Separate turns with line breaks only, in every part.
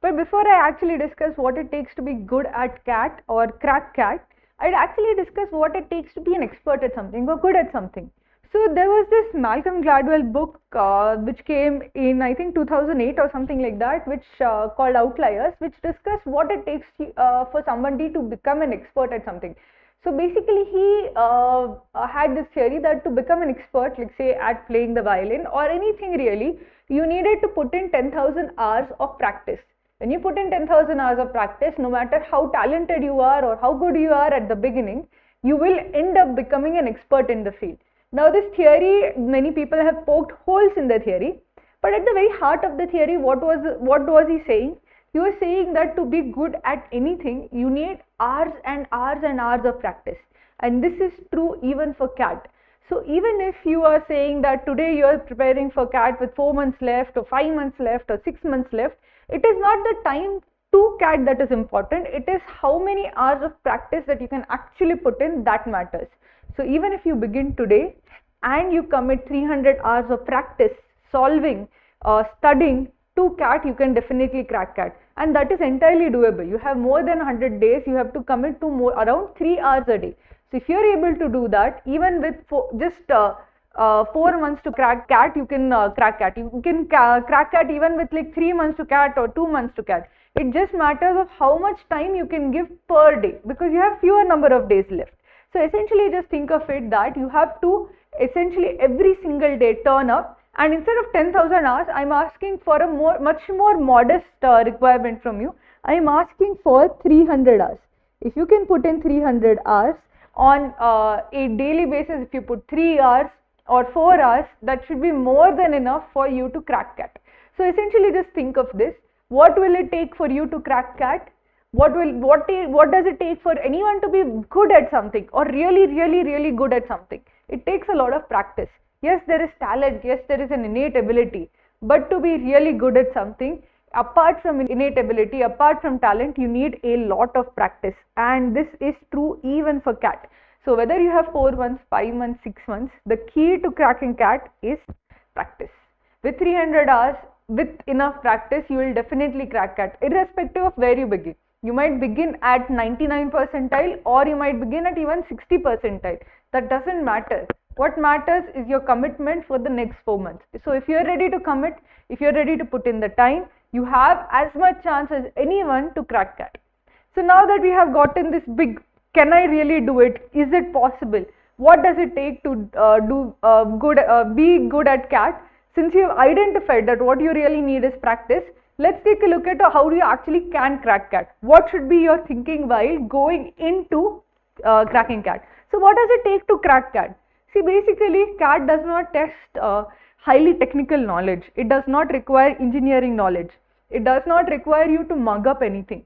But before I actually discuss what it takes to be good at CAT or crack CAT, I'd actually discuss what it takes to be an expert at something or good at something. So there was this Malcolm Gladwell book which came in I think 2008 or something like that, which called Outliers, which discussed what it takes for somebody to become an expert at something. So basically he had this theory that to become an expert, like say at playing the violin or anything really, you needed to put in 10,000 hours of practice. When you put in 10,000 hours of practice, no matter how talented you are or how good you are at the beginning, you will end up becoming an expert in the field. Now this theory, many people have poked holes in the theory, but at the very heart of the theory, what was he saying? He was saying that to be good at anything, you need hours and hours and hours of practice. And this is true even for CAT. So even if you are saying that today you are preparing for CAT with 4 months left or 5 months left or 6 months left, it is not the time to CAT that is important, it is how many hours of practice that you can actually put in that matters. So even if you begin today and you commit 300 hours of practice, solving, studying to CAT, you can definitely crack CAT, and that is entirely doable. You have more than 100 days, you have to commit to around 3 hours a day. So if you are able to do that, even with just 4 months to crack CAT, you can crack CAT. You can crack CAT even with like 3 months to CAT or 2 months to CAT. It just matters of how much time you can give per day, because you have fewer number of days left. So essentially just think of it that you have to essentially every single day turn up, and instead of 10,000 hours, I am asking for a much more modest requirement from you. I am asking for 300 hours. If you can put in 300 hours on a daily basis, if you put 3 hours or 4 hours, that should be more than enough for you to crack CAT. So essentially just think of this. What will it take for you to crack CAT? What does it take for anyone to be good at something or really good at something? It takes a lot of practice. Yes, there is talent, yes, there is an innate ability, but to be really good at something, apart from innate ability, apart from talent, you need a lot of practice, and this is true even for CAT. So whether you have 4 months, 5 months, 6 months, the key to cracking CAT is practice. With 300 hours, with enough practice, you will definitely crack CAT, irrespective of where you begin. You might begin at 99 percentile or you might begin at even 60 percentile. That doesn't matter. What matters is your commitment for the next 4 months. So if you are ready to commit, if you are ready to put in the time, you have as much chance as anyone to crack CAT. So now that we have gotten this big, can I really do it? Is it possible? What does it take to be good at CAT? Since you have identified that what you really need is practice, let's take a look at how you actually can crack CAT. What should be your thinking while going into cracking CAT? So what does it take to crack CAT? See, basically CAT does not test highly technical knowledge. It does not require engineering knowledge. It does not require you to mug up anything.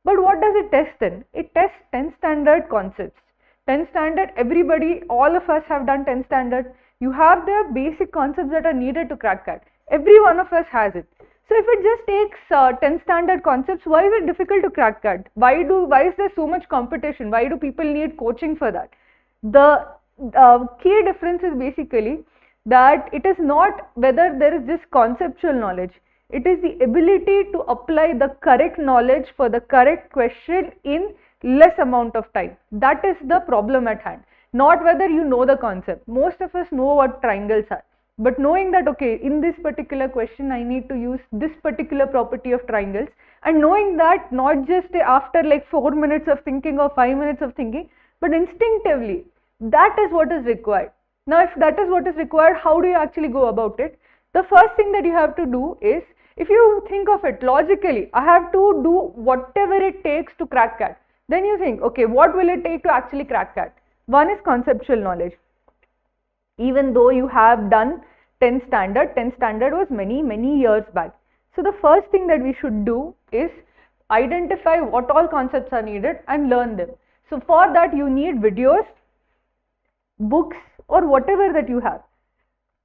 But what does it test then? It tests 10 standard concepts. 10 standard, everybody, all of us have done 10 standard. You have the basic concepts that are needed to crack CAT. Every one of us has it. So if it just takes 10 standard concepts, why is it difficult to crack CAT? Why is there so much competition? Why do people need coaching for that? The key difference is basically that it is not whether there is just conceptual knowledge. It is the ability to apply the correct knowledge for the correct question in less amount of time. That is the problem at hand. Not whether you know the concept. Most of us know what triangles are. But knowing that, okay, in this particular question, I need to use this particular property of triangles, and knowing that not just after like 4 minutes of thinking or 5 minutes of thinking, but instinctively, that is what is required. Now, if that is what is required, how do you actually go about it? The first thing that you have to do is, if you think of it logically, I have to do whatever it takes to crack CAT. Then you think, okay, what will it take to actually crack CAT? One is conceptual knowledge. Even though you have done 10 standard was many years back. So the first thing that we should do is identify what all concepts are needed and learn them. So for that you need videos, books, or whatever that you have.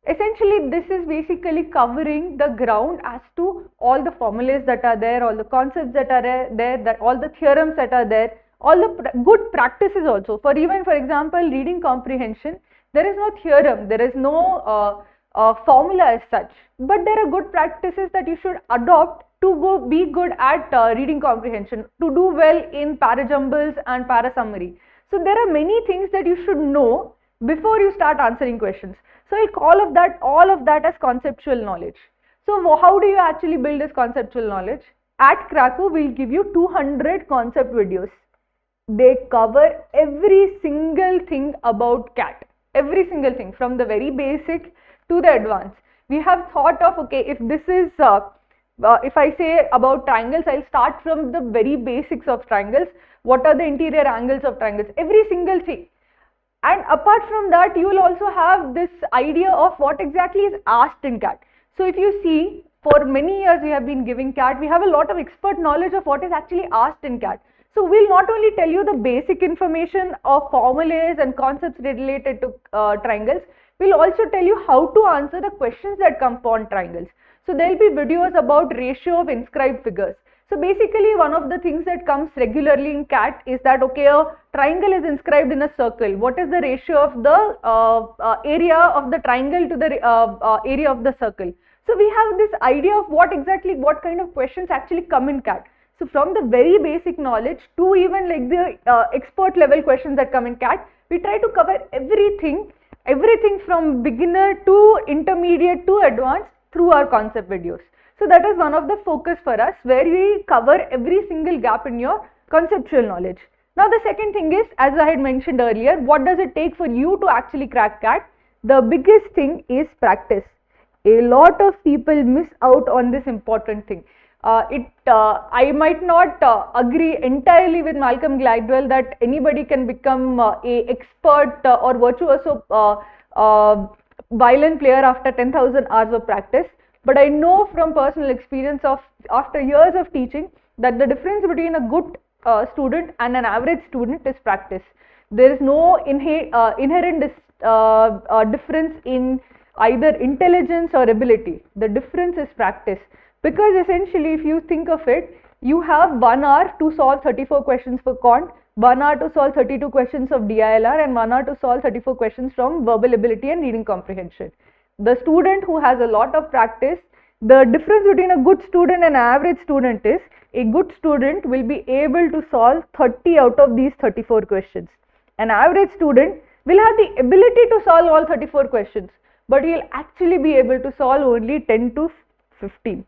Essentially this is basically covering the ground as to all the formulas that are there, all the concepts that are there, that all the theorems that are there, all the good practices also. For example, reading comprehension, there is no theorem, there is no formula as such, but there are good practices that you should adopt be good at reading comprehension, to do well in para-jumbles and para-summary. So there are many things that you should know before you start answering questions. So I call all of that as conceptual knowledge. So how do you actually build this conceptual knowledge? At Cracku, we'll give you 200 concept videos. They cover every single thing about CAT, every single thing from the very basic to the advanced. We have thought of, okay, if this is if I say about triangles, I'll start from the very basics of triangles. What are the interior angles of triangles? Every single thing. And apart from that, you will also have this idea of what exactly is asked in CAT. So if you see, for many years we have been giving CAT, we have a lot of expert knowledge of what is actually asked in CAT. So we'll not only tell you the basic information of formulas and concepts related to triangles, we'll also tell you how to answer the questions that come upon triangles. So there will be videos about ratio of inscribed figures. So basically one of the things that comes regularly in CAT is that, okay, a triangle is inscribed in a circle. What is the ratio of the area of the triangle to the area of the circle? So we have this idea of what kind of questions actually come in CAT. So from the very basic knowledge to even like the expert level questions that come in CAT, we try to cover everything from beginner to intermediate to advanced through our concept videos. So that is one of the focus for us, where we cover every single gap in your conceptual knowledge. Now the second thing is, as I had mentioned earlier, what does it take for you to actually crack CAT? The biggest thing is practice. A lot of people miss out on this important thing. I might not agree entirely with Malcolm Gladwell that anybody can become a expert or virtuoso violin player after 10,000 hours of practice. But I know from personal experience of after years of teaching that the difference between a good student and an average student is practice. There is no inherent difference in either intelligence or ability. The difference is practice. Because essentially, if you think of it, you have 1 hour to solve 34 questions for Quant, 1 hour to solve 32 questions of DILR, and 1 hour to solve 34 questions from verbal ability and reading comprehension. The student who has a lot of practice, the difference between a good student and an average student is, a good student will be able to solve 30 out of these 34 questions. An average student will have the ability to solve all 34 questions, but he will actually be able to solve only 10 to 15.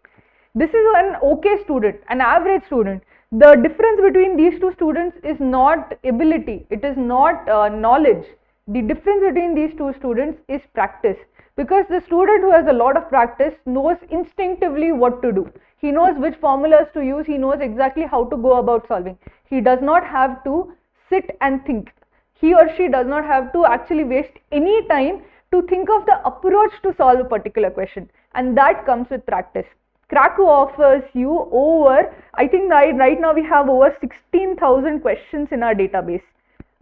This is an okay student, an average student. The difference between these two students is not ability, it is not knowledge. The difference between these two students is practice, because the student who has a lot of practice knows instinctively what to do. He knows which formulas to use, he knows exactly how to go about solving. He does not have to sit and think. He or she does not have to actually waste any time to think of the approach to solve a particular question, and that comes with practice. Cracku offers you over, I think right now we have over 16,000 questions in our database.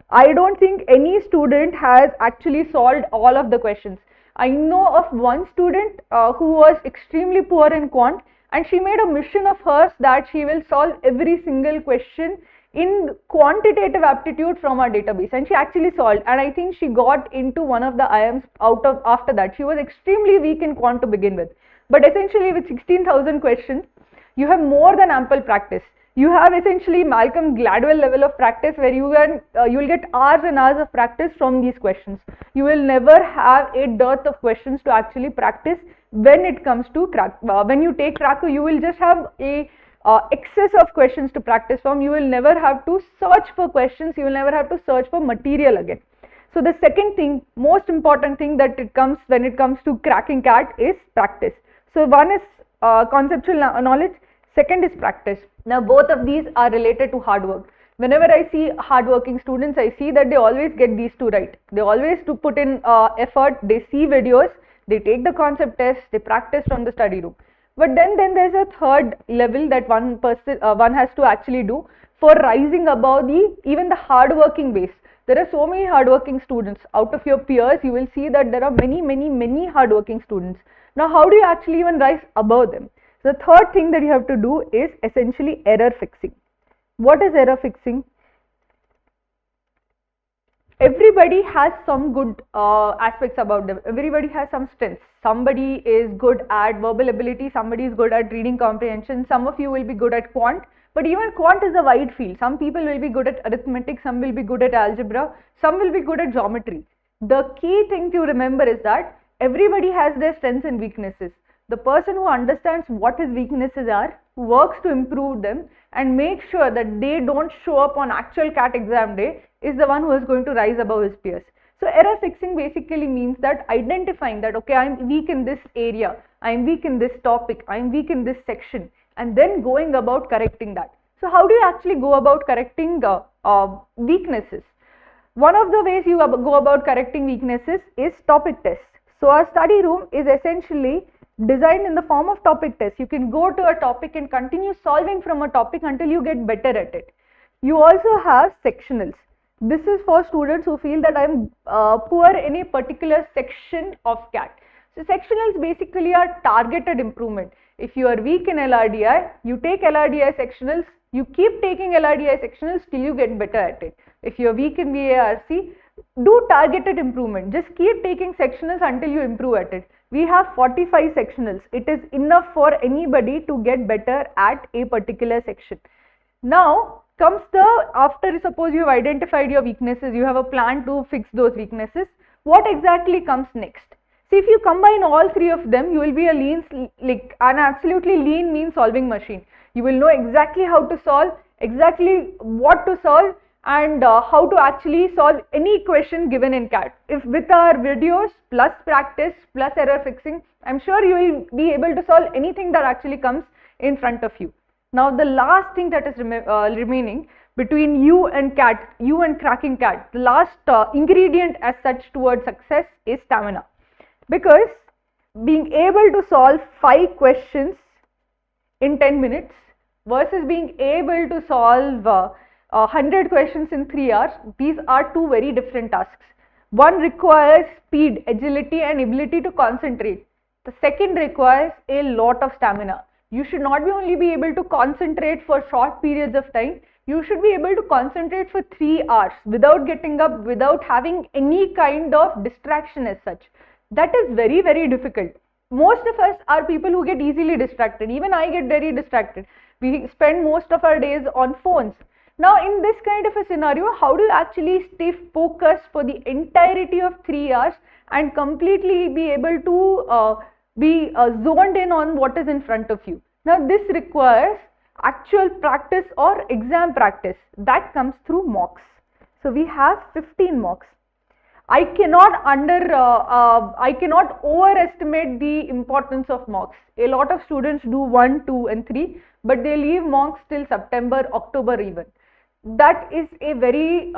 I don't think any student has actually solved all of the questions. I know of one student who was extremely poor in Quant, and she made a mission of hers that she will solve every single question in quantitative aptitude from our database, and she actually solved, and I think she got into one of the IIMs after that. She was extremely weak in Quant to begin with. But essentially with 16,000 questions, you have more than ample practice. You have essentially Malcolm Gladwell level of practice, where you will get hours and hours of practice from these questions. You will never have a dearth of questions to actually practice when it comes to when you take Cracku. You will just have a excess of questions to practice from. You will never have to search for questions. You will never have to search for material again. So the second thing, most important thing that when it comes to cracking CAT is practice. So one is conceptual knowledge, second is practice. Now both of these are related to hard work. Whenever I see hardworking students, I see that they always get these two right. They always do put in effort, they see videos, they take the concept test, they practice from the study room. But then there's a third level that one has to actually do for rising above even the hardworking base. There are so many hardworking students. Out of your peers, you will see that there are many hardworking students. Now, how do you actually even rise above them? The third thing that you have to do is essentially error fixing. What is error fixing? everybody has some good aspects about them. Everybody has some strengths. Somebody is good at verbal ability, somebody is good at reading comprehension, some of you will be good at quant, but even quant is a wide field. Some people will be good at arithmetic, some will be good at algebra, some will be good at geometry. The key thing to remember is that everybody has their strengths and weaknesses. The person who understands what his weaknesses are, who works to improve them and make sure that they don't show up on actual CAT exam day, is the one who is going to rise above his peers. So error fixing basically means that identifying that, okay, I'm weak in this area, I'm weak in this topic, I'm weak in this section, and then going about correcting that. So how do you actually go about correcting weaknesses? One of the ways you go about correcting weaknesses is topic tests. So our study room is essentially designed in the form of topic tests. You can go to a topic and continue solving from a topic until you get better at it. You also have sectionals. This is for students who feel that I'm poor in a particular section of CAT. So sectionals basically are targeted improvement. If you are weak in LRDI, you take LRDI sectionals, you keep taking LRDI sectionals till you get better at it. If you are weak in VARC, do targeted improvement. Just keep taking sectionals until you improve at it. We have 45 sectionals. It is enough for anybody to get better at a particular section. Now comes after suppose you have identified your weaknesses, you have a plan to fix those weaknesses, what exactly comes next? See, if you combine all three of them, you will be an absolutely lean mean solving machine. You will know exactly how to solve, exactly what to solve, and how to actually solve any question given in CAT. If with our videos plus practice plus error fixing, I'm sure you will be able to solve anything that actually comes in front of you. Now the last thing that is remaining between you and CAT, you and cracking CAT, the last ingredient as such towards success is stamina. Because being able to solve 5 questions in 10 minutes versus being able to solve 100 questions in 3 hours, these are two very different tasks. One requires speed, agility and ability to concentrate. The second requires a lot of stamina. You should not only be able to concentrate for short periods of time, you should be able to concentrate for 3 hours without getting up, without having any kind of distraction as such. That is very, very difficult. Most of us are people who get easily distracted. Even I get very distracted. We spend most of our days on phones. Now in this kind of a scenario, how do you actually stay focused for the entirety of 3 hours and completely be able to be zoned in on what is in front of you? Now this requires actual practice or exam practice. That comes through mocks. So we have 15 mocks. I cannot overestimate the importance of mocks. A lot of students do 1, 2 and 3, but they leave mocks till September, October even. That is a very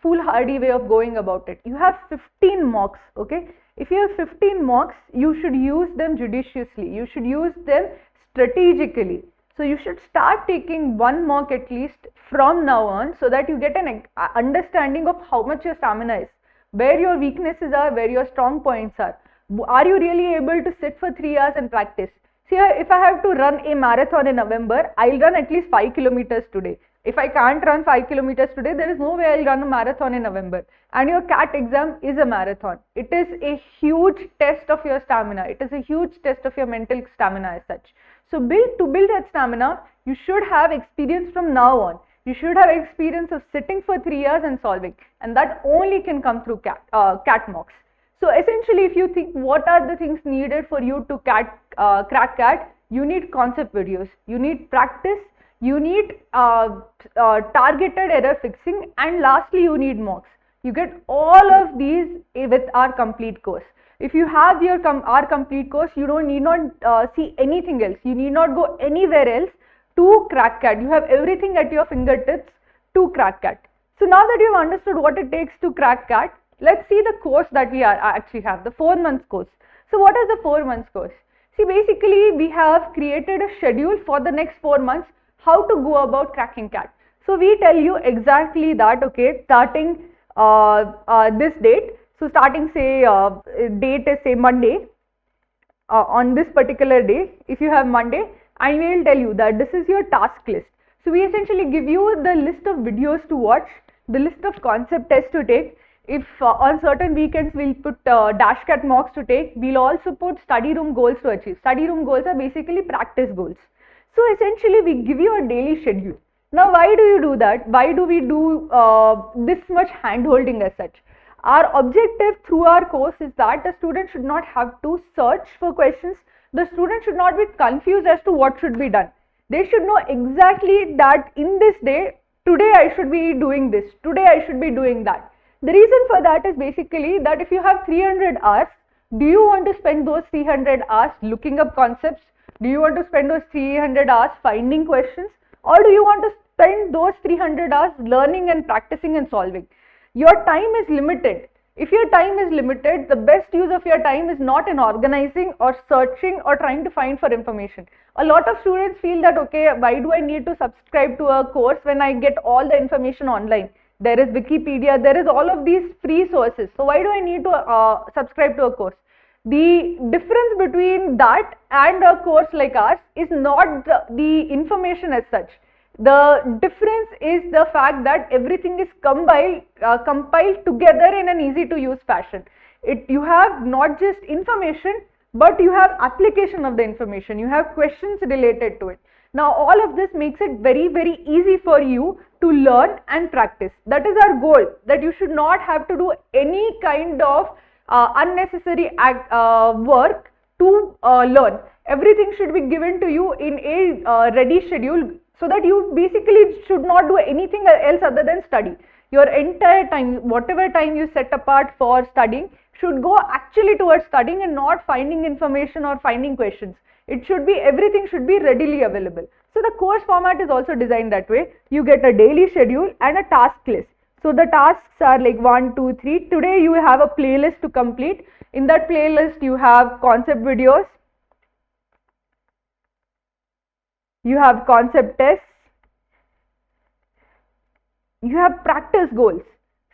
foolhardy way of going about it. You have 15 mocks, okay? If you have 15 mocks, you should use them judiciously. You should use them strategically. So you should start taking 1 mock at least from now on so that you get an understanding of how much your stamina is, where your weaknesses are, where your strong points are. Are you really able to sit for 3 hours and practice? See, if I have to run a marathon in November, I'll run at least 5 kilometers today. If I can't run 5 kilometers today, there is no way I'll run a marathon in November. And your CAT exam is a marathon. It is a huge test of your stamina. It is a huge test of your mental stamina as such. So to build that stamina, you should have experience from now on. You should have experience of sitting for 3 years and solving, and that only can come through CAT mocks. So essentially, if you think what are the things needed for you to crack CAT, you need concept videos, you need practice, you need targeted error fixing, and lastly you need mocks. You get all of these with our complete course. If you have our complete course, you need not see anything else. You need not go anywhere else to crack CAT. You have everything at your fingertips to crack CAT. So now that you have understood what it takes to crack CAT, let's see the course that we actually have, the 4 months course. So what is the 4 months course? See, basically we have created a schedule for the next 4 months, how to go about cracking CAT. So we tell you exactly that, okay, starting this date. So starting say date is say Monday, on this particular day, if you have Monday, I will tell you that this is your task list. So we essentially give you the list of videos to watch, the list of concept tests to take, if on certain weekends we'll put dash cat mocks to take, we'll also put study room goals to achieve. Study room goals are basically practice goals. So essentially we give you a daily schedule. Now why do you do that? Why do we do this much hand holding as such? Our objective through our course is that the student should not have to search for questions. The student should not be confused as to what should be done. They should know exactly that in this day, today I should be doing this, today I should be doing that. The reason for that is basically that if you have 300 hours, do you want to spend those 300 hours looking up concepts? Do you want to spend those 300 hours finding questions? Or do you want to spend those 300 hours learning and practicing and solving? Your time is limited. If your time is limited, the best use of your time is not in organizing or searching or trying to find for information. A lot of students feel that, okay, why do I need to subscribe to a course when I get all the information online? There is Wikipedia, there is all of these free sources. So why do I need to subscribe to a course? The difference between that and a course like ours is not the information as such. The difference is the fact that everything is compiled together in an easy to use fashion. You have not just information, but you have application of the information. You have questions related to it. Now all of this makes it very, very easy for you to learn and practice. That is our goal, that you should not have to do any kind of unnecessary work to learn. Everything should be given to you in a ready schedule, so that you basically should not do anything else other than study. Your entire time, whatever time you set apart for studying, should go actually towards studying and not finding information or finding questions. It should be, everything should be readily available. So the course format is also designed that way. You get a daily schedule and a task list. So the tasks are like 1, 2, 3. Today you have a playlist to complete. In that playlist you have concept videos, you have concept tests, you have practice goals.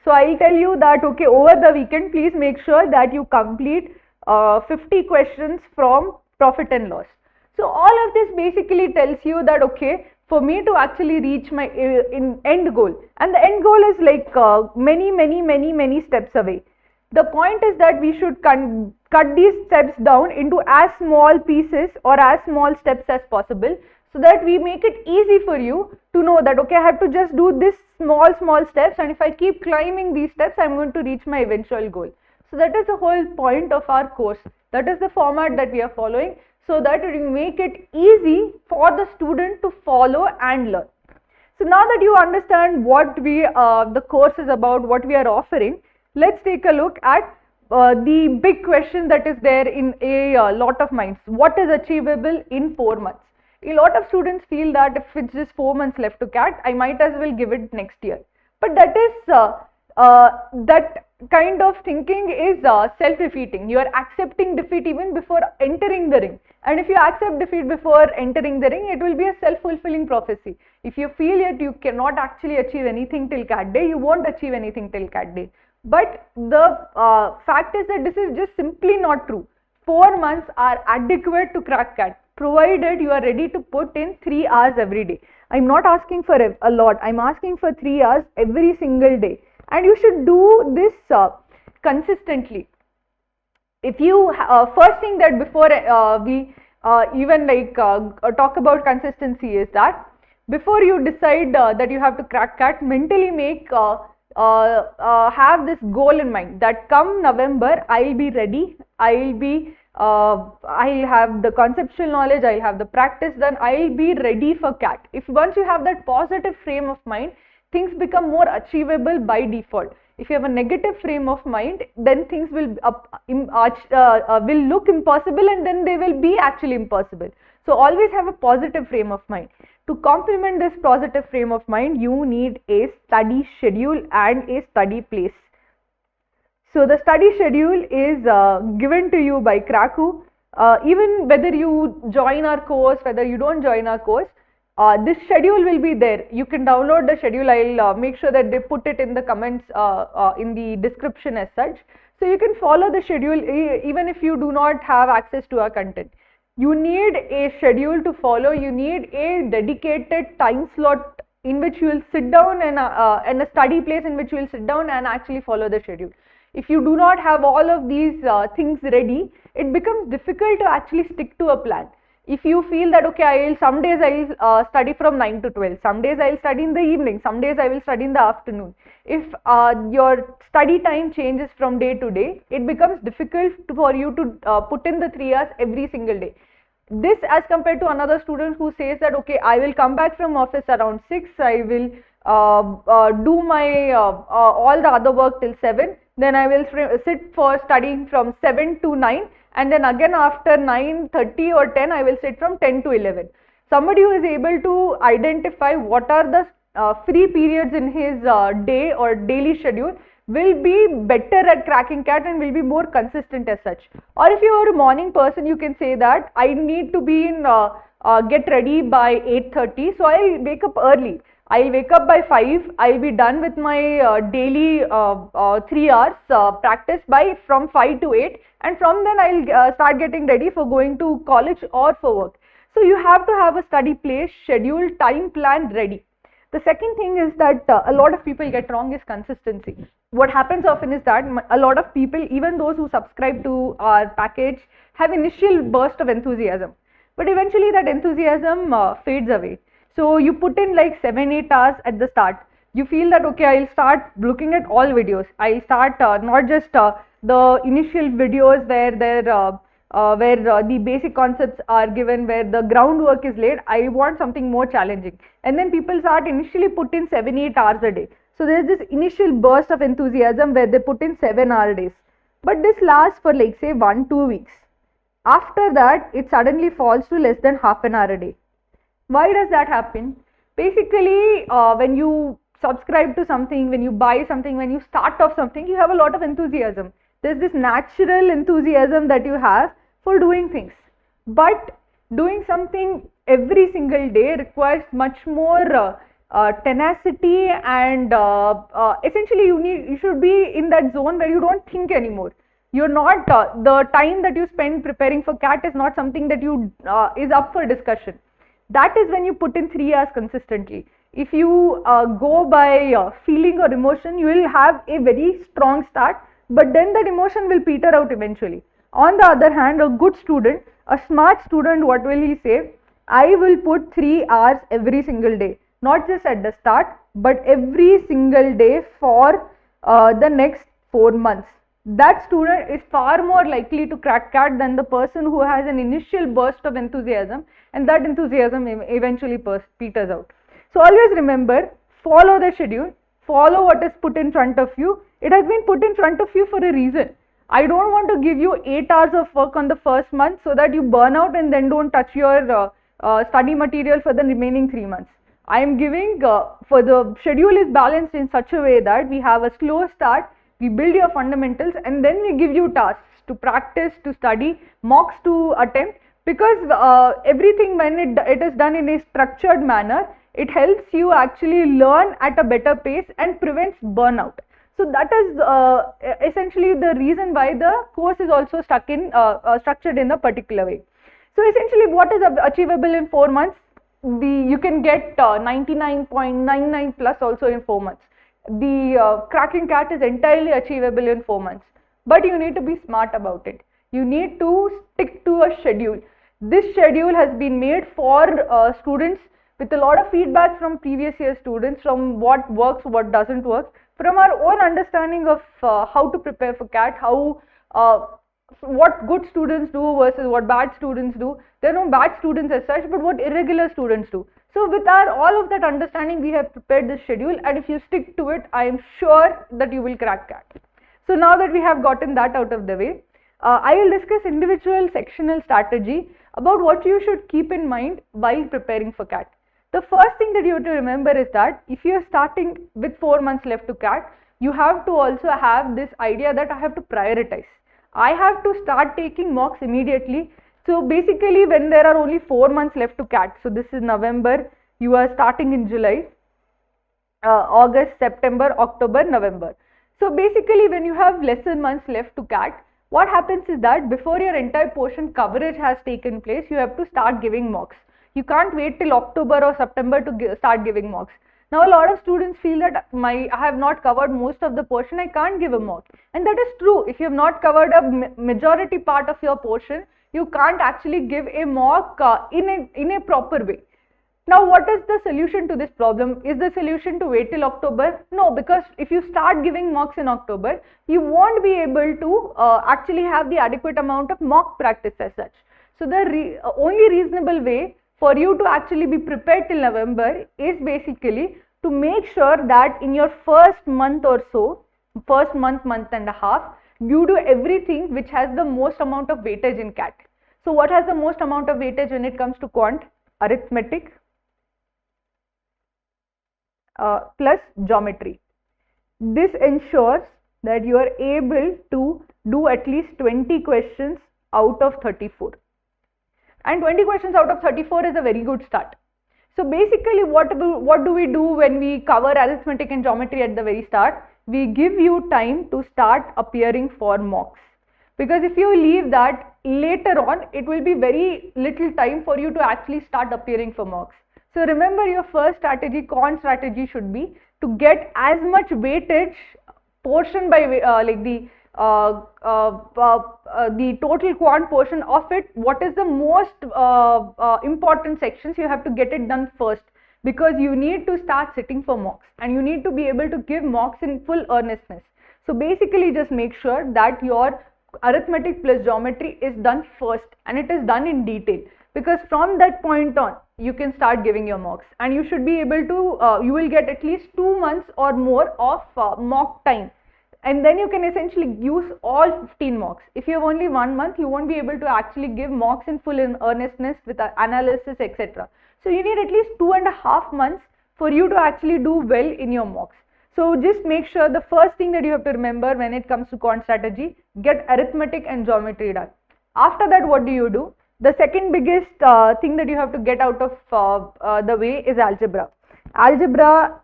So I'll tell you that, okay, over the weekend please make sure that you complete 50 questions from profit and loss. So all of this basically tells you that, okay, for me to actually reach my end goal, and the end goal is like many steps away. The point is that we should cut these steps down into as small pieces or as small steps as possible, so that we make it easy for you to know that, okay, I have to just do this small steps, and if I keep climbing these steps, I'm going to reach my eventual goal. So that is the whole point of our course. That is the format that we are following, so that it will make it easy for the student to follow and learn. So now that you understand what the course is about, what we are offering, let's take a look at the big question that is there in a lot of minds. What is achievable in 4 months? A lot of students feel that if it's just 4 months left to CAT, I might as well give it next year. But that is that kind of thinking is self-defeating. You are accepting defeat even before entering the ring. And if you accept defeat before entering the ring, it will be a self-fulfilling prophecy. If you feel that you cannot actually achieve anything till CAT day, you won't achieve anything till CAT day. But the fact is that this is just simply not true. 4 months are adequate to crack CAT, provided you are ready to put in 3 hours every day. I'm not asking for a lot, I'm asking for 3 hours every single day. And you should do this consistently. If you, first thing that before we even like talk about consistency is that before you decide that you have to crack CAT, mentally make have this goal in mind that come November I'll be ready, I'll have the conceptual knowledge, I'll have the practice done, I'll be ready for CAT. If once you have that positive frame of mind, things become more achievable by default. If you have a negative frame of mind, then things will look impossible, and then they will be actually impossible. So always have a positive frame of mind. To complement this positive frame of mind, you need a study schedule and a study place. So the study schedule is given to you by Cracku. Even whether you join our course, whether you don't join our course, this schedule will be there. You can download the schedule. I'll make sure that they put it in the comments in the description as such. So you can follow the schedule even if you do not have access to our content. You need a schedule to follow. You need a dedicated time slot in which you will sit down and a study place in which you will sit down and actually follow the schedule. If you do not have all of these things ready, it becomes difficult to actually stick to a plan. If you feel that okay, some days I will study from 9 to 12, some days I will study in the evening, some days I will study in the afternoon. If your study time changes from day to day, it becomes difficult for you to put in the 3 hours every single day. This as compared to another student who says that okay, I will come back from office around 6, I will do my all the other work till 7, then I will sit for studying from 7 to 9, and then again after 9:30 or 10 I will sit from 10 to 11. Somebody who is able to identify what are the free periods in his day or daily schedule will be better at cracking CAT and will be more consistent as such. Or if you are a morning person, you can say that I need to be in get ready by 8:30, so I'll wake up early. I'll wake up by 5, I'll be done with my daily 3 hours practice by from 5 to 8, and from then I'll start getting ready for going to college or for work. So you have to have a study place, schedule, time plan ready. The second thing is that a lot of people get wrong is consistency. What happens often is that a lot of people, even those who subscribe to our package, have initial burst of enthusiasm, but eventually that enthusiasm fades away. So you put in like 7-8 hours at the start. You feel that okay, I'll start looking at all videos. I'll start not just the initial videos where the basic concepts are given, where the groundwork is laid. I want something more challenging, and then people start initially put in 7-8 hours a day. So there's this initial burst of enthusiasm where they put in 7-hour days, but this lasts for like say 1-2 weeks. After that, it suddenly falls to less than half an hour a day. Why does that happen? Basically, when you subscribe to something, when you buy something, when you start off something, you have a lot of enthusiasm. There's this natural enthusiasm that you have for doing things, but doing something every single day requires much more tenacity, and essentially you should be in that zone where you don't think anymore. You're not the time that you spend preparing for CAT is not something that you is up for discussion. That is when you put in 3 hours consistently. If you go by feeling or emotion, you will have a very strong start, but then that emotion will peter out eventually. On the other hand, a good student, a smart student, what will he say? I will put 3 hours every single day, not just at the start, but every single day for the next 4 months. That student is far more likely to crack CAT than the person who has an initial burst of enthusiasm, and that enthusiasm eventually peters out. So always remember, follow the schedule, follow what is put in front of you. It has been put in front of you for a reason. I don't want to give you 8 hours of work on the first month so that you burn out and then don't touch your study material for the remaining 3 months. I am giving, for the schedule is balanced in such a way that we have a slow start, we build your fundamentals, and then we give you tasks to practice, to study, mocks to attempt, because everything when it is done in a structured manner, it helps you actually learn at a better pace and prevents burnout. So that is essentially the reason why the course is also structured in a particular way. So essentially what is achievable in 4 months? You can get 99.99 plus also in 4 months. The cracking CAT is entirely achievable in 4 months, but you need to be smart about it. You need to stick to a schedule. This schedule has been made for students with a lot of feedback from previous year students, from what works, what doesn't work, from our own understanding of how to prepare for CAT, how what good students do versus what bad students do. There are no bad students as such, but what irregular students do. So with all of that understanding, we have prepared this schedule, and if you stick to it, I am sure that you will crack CAT. So now that we have gotten that out of the way, I will discuss individual sectional strategy about what you should keep in mind while preparing for CAT. The first thing that you have to remember is that if you are starting with 4 months left to CAT, you have to also have this idea that I have to prioritize. I have to start taking mocks immediately. So basically when there are only 4 months left to CAT, so this is November, you are starting in July, August, September, October, November. So basically when you have lesser months left to CAT, what happens is that before your entire portion coverage has taken place, you have to start giving mocks. You can't wait till October or September to start giving mocks. Now a lot of students feel that I have not covered most of the portion, I can't give a mock. And that is true. If you have not covered a majority part of your portion, you can't actually give a mock in a proper way. Now, what is the solution to this problem? Is the solution to wait till October? No, because if you start giving mocks in October, you won't be able to actually have the adequate amount of mock practice as such. So, the only reasonable way for you to actually be prepared till November is basically to make sure that in your first month or so, first month, month and a half, you do everything which has the most amount of weightage in CAT. So, what has the most amount of weightage when it comes to quant? Arithmetic plus geometry. This ensures that you are able to do at least 20 questions out of 34. And 20 questions out of 34 is a very good start. So basically what do we do when we cover arithmetic and geometry at the very start? We give you time to start appearing for mocks. Because if you leave that later on, it will be very little time for you to actually start appearing for mocks. So remember, your first strategy, quant strategy, should be to get as much weightage portion by the total quant portion of it. What is the most important sections, you have to get it done first, because you need to start sitting for mocks and you need to be able to give mocks in full earnestness. So basically just make sure that your arithmetic plus geometry is done first and it is done in detail, because from that point on you can start giving your mocks, and you should be able to you will get at least 2 months or more of mock time, and then you can essentially use all 15 mocks. If you have only 1 month, you won't be able to actually give mocks in full earnestness with analysis, etc. So you need at least 2.5 months for you to actually do well in your mocks. So just make sure, the first thing that you have to remember when it comes to quant strategy, get arithmetic and geometry done. After that, what do? The second biggest thing that you have to get out of the way is algebra. Algebra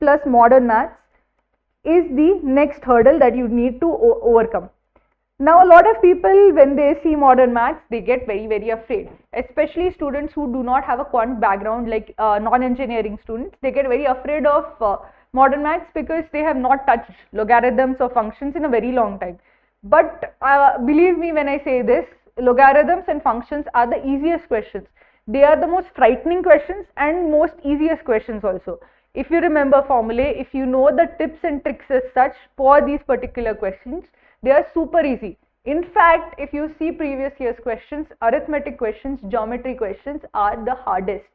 plus modern maths is the next hurdle that you need to overcome. Now a lot of people, when they see modern maths, they get very, very afraid, especially students who do not have a quant background, like non-engineering students. They get very afraid of modern maths because they have not touched logarithms or functions in a very long time. But believe me when I say this, logarithms and functions are the easiest questions. They are the most frightening questions and most easiest questions also. If you remember formulae, if you know the tips and tricks as such for these particular questions, they are super easy. In fact, if you see previous year's questions, arithmetic questions, geometry questions are the hardest.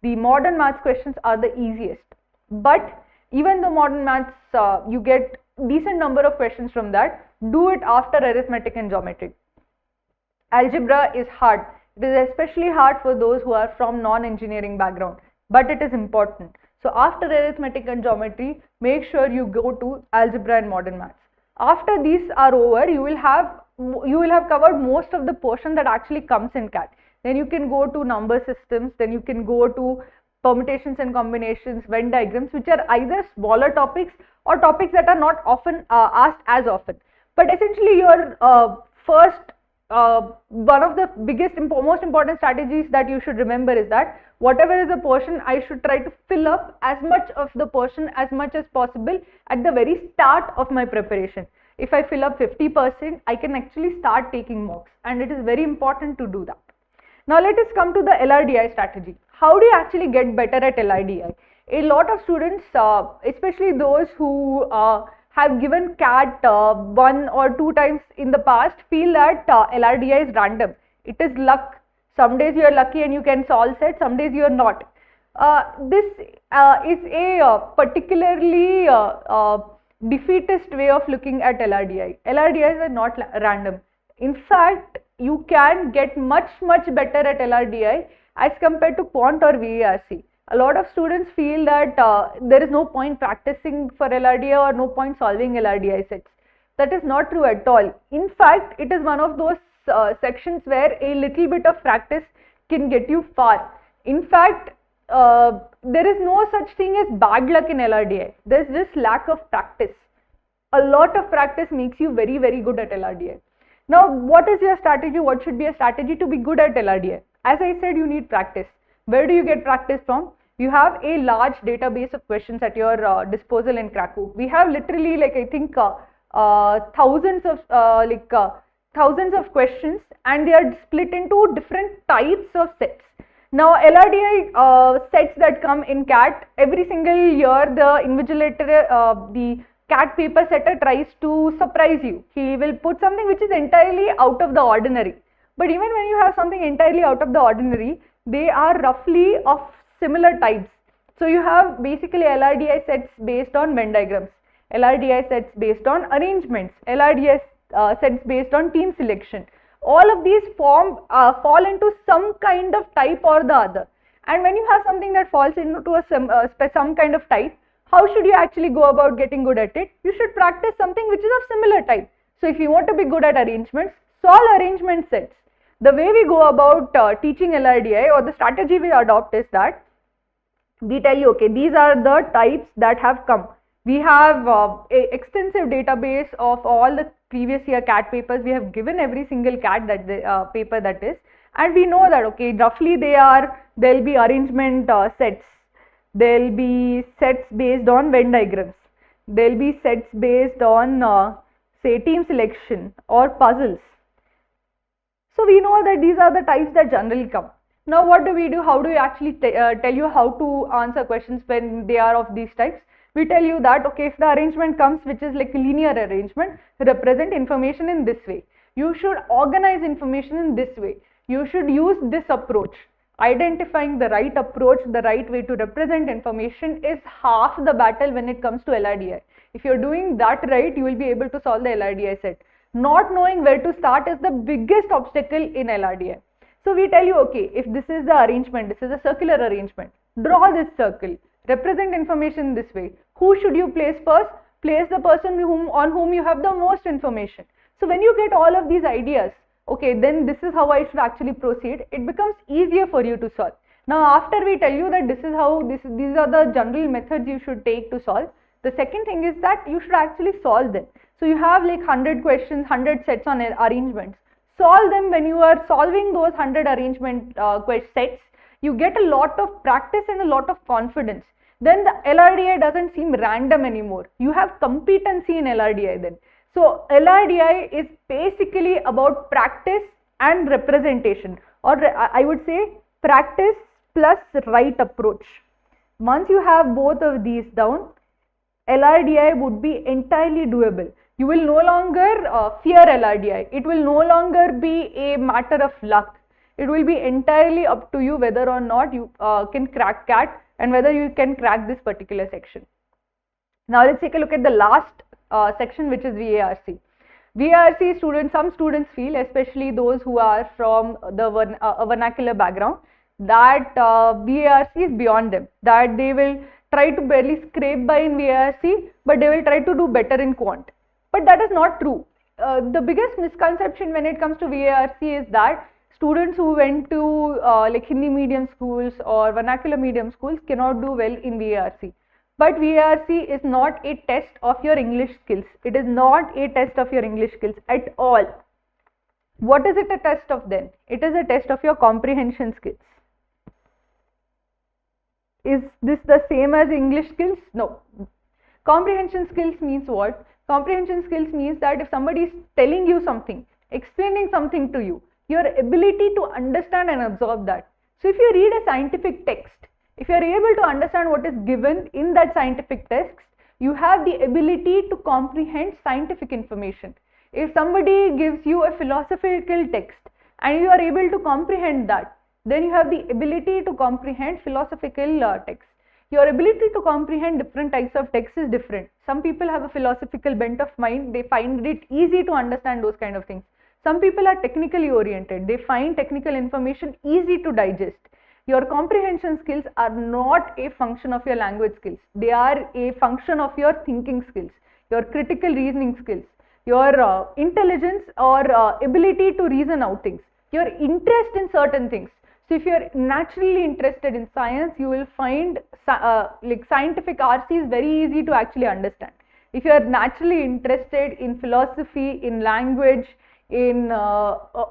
The modern maths questions are the easiest. But even the modern maths, you get decent number of questions from that. Do it after arithmetic and geometry. Algebra is hard. It is especially hard for those who are from non-engineering background, but it is important. So after arithmetic and geometry, make sure you go to algebra and modern maths. After these are over, you will have covered most of the portion that actually comes in CAT. Then you can go to number systems, then you can go to permutations and combinations, Venn diagrams, which are either smaller topics or topics that are not often asked as often. But essentially your first one of the biggest most important strategies that you should remember is that whatever is a portion, I should try to fill up as much of the portion as much as possible at the very start of my preparation. If I fill up 50%, I can actually start taking mocks, and it is very important to do that. Now let us come to the LRDI strategy. How do you actually get better at LRDI? A lot of students, especially those who have given CAT 1 or 2 times in the past, feel that LRDI is random. It is luck. Some days you are lucky and you can solve set, some days you are not. This is a particularly defeatist way of looking at LRDI. LRDIs are not random. In fact, you can get much better at LRDI as compared to quant or VARC. A lot of students feel that there is no point practicing for LRDI or no point solving LRDI sets. That is not true at all. In fact, it is one of those sections where a little bit of practice can get you far. In fact, there is no such thing as bad luck in LRDI. There is just lack of practice. A lot of practice makes you very good at LRDI. Now, what is your strategy? What should be a strategy to be good at LRDI? As I said, you need practice. Where do you get practice from? You have a large database of questions at your disposal in Cracku. We have literally, like, I think thousands of questions, and they are split into different types of sets. Now, LRDI sets that come in CAT, every single year the invigilator, the CAT paper setter tries to surprise you. He will put something which is entirely out of the ordinary. But even when you have something entirely out of the ordinary, they are roughly of similar types. So you have basically LRDI sets based on Venn diagrams, LRDI sets based on arrangements, LRDI sets based on team selection. All of these fall into some kind of type or the other. And when you have something that falls into some kind of type, how should you actually go about getting good at it? You should practice something which is of similar type. So if you want to be good at arrangements, solve arrangement sets. The way we go about teaching LRDI, or the strategy we adopt, is that we tell you, okay, these are the types that have come. We have a extensive database of all the previous year CAT papers. We have given every single CAT that the paper that is, and we know that, okay, roughly there'll be arrangement sets, there'll be sets based on Venn diagrams, there'll be sets based on say team selection or puzzles. So we know that these are the types that generally come. Now what do we do? How do we actually tell you how to answer questions when they are of these types? We tell you that, okay, if the arrangement comes which is like a linear arrangement, represent information in this way. You should organize information in this way. You should use this approach. Identifying the right approach, the right way to represent information is half the battle when it comes to LRDI. If you're doing that right, you will be able to solve the LRDI set. Not knowing where to start is the biggest obstacle in LRDI. So we tell you, okay, if this is the arrangement, this is a circular arrangement, draw this circle, represent information this way. Who should you place first? Place the person on whom you have the most information. So when you get all of these ideas, okay, then this is how I should actually proceed, it becomes easier for you to solve. Now after we tell you that this is how, these are the general methods you should take to solve, the second thing is that you should actually solve them. So you have like 100 questions, 100 sets on arrangements. Solve them. When you are solving those 100 arrangement sets, you get a lot of practice and a lot of confidence. Then the LRDI doesn't seem random anymore. You have competency in LRDI then. So LRDI is basically about practice and representation, or I would say practice plus right approach. Once you have both of these down, LRDI would be entirely doable. You will no longer fear LRDI. It will no longer be a matter of luck. It will be entirely up to you whether or not you can crack CAT and whether you can crack this particular section. Now let's take a look at the last section, which is VARC. VARC students, some students feel, especially those who are from the vernacular background, that VARC is beyond them, that they will try to barely scrape by in VARC, but they will try to do better in quant. But that is not true. The biggest misconception when it comes to VARC is that students who went to like Hindi medium schools or vernacular medium schools cannot do well in VARC. But VARC is not a test of your English skills. It is not a test of your English skills at all. What is it a test of then? It is a test of your comprehension skills. Is this the same as English skills? No. Comprehension skills means what? Comprehension skills means that if somebody is telling you something, explaining something to you, your ability to understand and absorb that. So if you read a scientific text, if you are able to understand what is given in that scientific text, you have the ability to comprehend scientific information. If somebody gives you a philosophical text and you are able to comprehend that, then you have the ability to comprehend philosophical text. Your ability to comprehend different types of text is different. Some people have a philosophical bent of mind, they find it easy to understand those kind of things. Some people are technically oriented, they find technical information easy to digest. Your comprehension skills are not a function of your language skills, they are a function of your thinking skills, your critical reasoning skills, your intelligence or ability to reason out things, your interest in certain things. So if you are naturally interested in science, you will find like scientific RC is very easy to actually understand. If you are naturally interested in philosophy, in language, in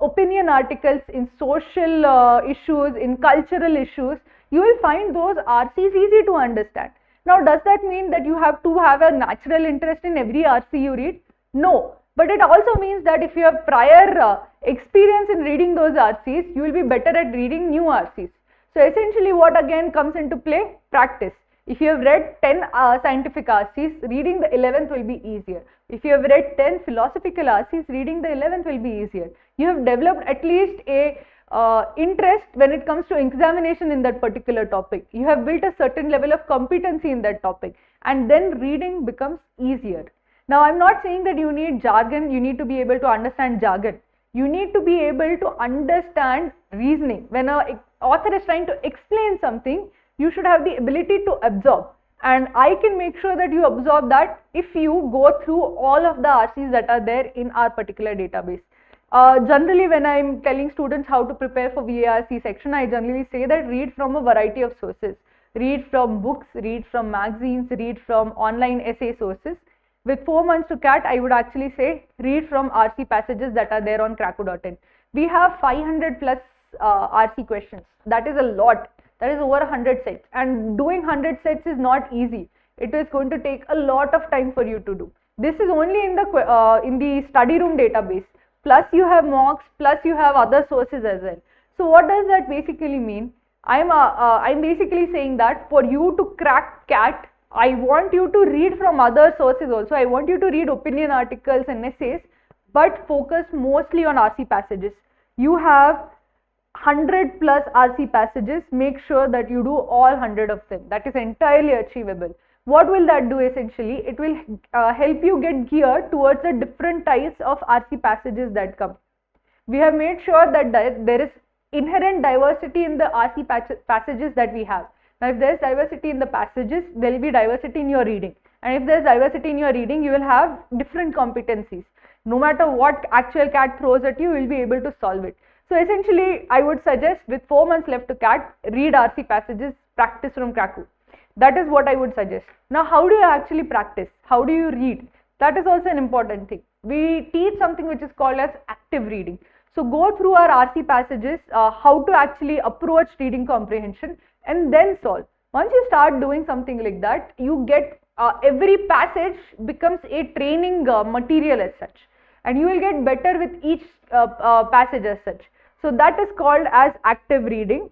opinion articles, in social issues, in cultural issues, you will find those RCs easy to understand. Now, does that mean that you have to have a natural interest in every RC you read? No, but it also means that if you have prior experience in reading those RCs, you will be better at reading new RCs. So essentially what again comes into play? Practice. If you have read 10 scientific RCs, reading the 11th will be easier. If you have read 10 philosophical RCs, reading the 11th will be easier. You have developed at least a interest when it comes to examination in that particular topic. You have built a certain level of competency in that topic, and then reading becomes easier. Now, I'm not saying that you need jargon, you need to be able to understand jargon. You need to be able to understand reasoning. When an author is trying to explain something, you should have the ability to absorb. And I can make sure that you absorb that if you go through all of the RCs that are there in our particular database. Generally, when I'm telling students how to prepare for VARC section, I generally say that read from a variety of sources. Read from books, read from magazines, read from online essay sources. With 4 months to CAT, I would actually say read from RC passages that are there on cracku.in. We have 500 plus RC questions. That is a lot. That is over 100 sets. And doing 100 sets is not easy. It is going to take a lot of time for you to do. This is only in the study room database. Plus you have mocks, plus you have other sources as well. So what does that basically mean? I'm basically saying that for you to crack CAT, I want you to read from other sources also. I want you to read opinion articles and essays, but focus mostly on RC passages. You have 100 plus RC passages. Make sure that you do all 100 of them. That is entirely achievable. What will that do essentially? It will help you get geared towards the different types of RC passages that come. We have made sure that there is inherent diversity in the RC passages that we have. Now, if there is diversity in the passages, there will be diversity in your reading. And if there is diversity in your reading, you will have different competencies. No matter what actual CAT throws at you, you will be able to solve it. So essentially, I would suggest with 4 months left to CAT, read RC passages, practice from Cracku. That is what I would suggest. Now, how do you actually practice? How do you read? That is also an important thing. We teach something which is called as active reading. So go through our RC passages, how to actually approach reading comprehension, and then solve. Once you start doing something like that, you get every passage becomes a training material as such, and you will get better with each passage as such. So that is called as active reading.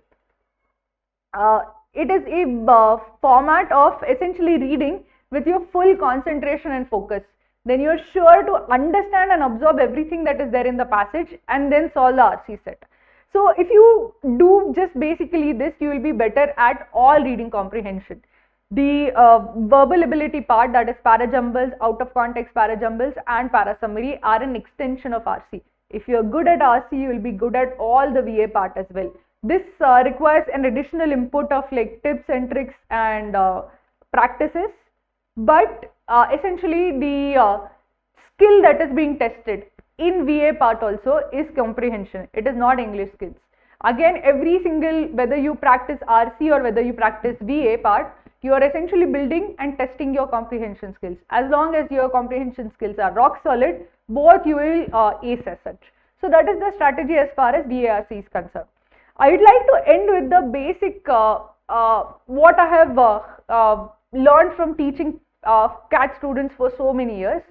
It is a format of essentially reading with your full concentration and focus. Then you are sure to understand and absorb everything that is there in the passage and then solve the RC set. So if you do just basically this, you will be better at all reading comprehension. The verbal ability part, that is parajumbles, out of context parajumbles and parasummary, are an extension of RC. If you are good at RC, you will be good at all the VA part as well. This requires an additional input of like tips and tricks and practices, but essentially the skill that is being tested in VA part also is comprehension. It is not English skills. Again, every single, whether you practice RC or whether you practice VA part, you are essentially building and testing your comprehension skills. As long as your comprehension skills are rock solid, both you will ace as such. So that is the strategy as far as VARC is concerned. I would like to end with the basic what I have learned from teaching CAT students for so many years.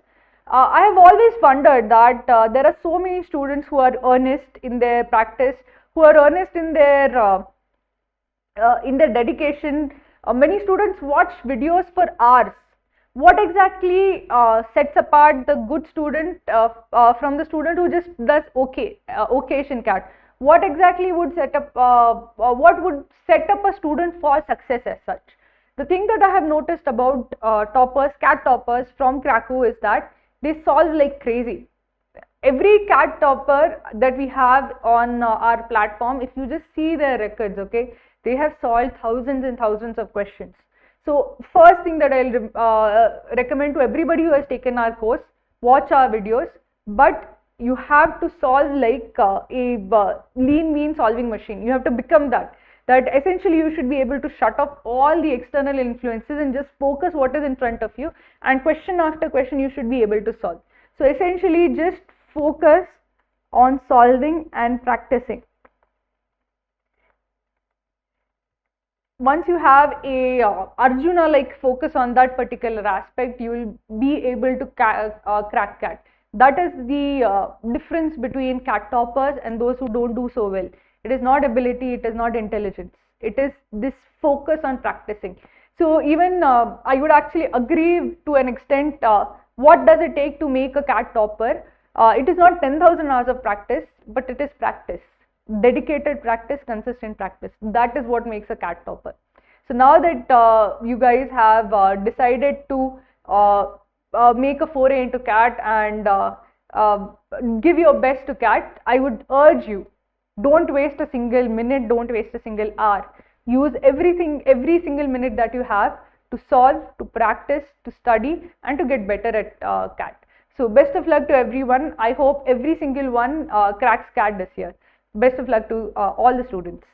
I have always wondered that there are so many students who are earnest in their practice, who are earnest in their dedication. Many students watch videos for hours. What exactly sets apart the good student from the student who just does okayish in CAT? What exactly would set up a student for success as such? The thing that I have noticed about toppers, CAT toppers from Cracku is that they solve like crazy. Every CAT topper that we have on our platform, if you just see their records, okay, they have solved thousands and thousands of questions. So first thing that I'll recommend to everybody who has taken our course, watch our videos, but you have to solve like a lean mean solving machine. You have to become that essentially you should be able to shut off all the external influences and just focus what is in front of you, and question after question you should be able to solve. So essentially just focus on solving and practicing. once you have a Arjuna like focus on that particular aspect, you will be able to crack CAT. That is the difference between CAT toppers and those who don't do so well. It is not ability, it is not intelligence, it is this focus on practicing. So even I would actually agree to an extent. What does it take to make a CAT topper? It is not 10,000 hours of practice, but it is practice, dedicated practice, consistent practice. That is what makes a CAT topper. So now that you guys have decided to make a foray into CAT and uh, give your best to CAT, I would urge you, don't waste a single minute, don't waste a single hour. Use everything, every single minute that you have to solve, to practice, to study, and to get better at CAT. So best of luck to everyone. I hope every single one cracks CAT this year. Best of luck to all the students.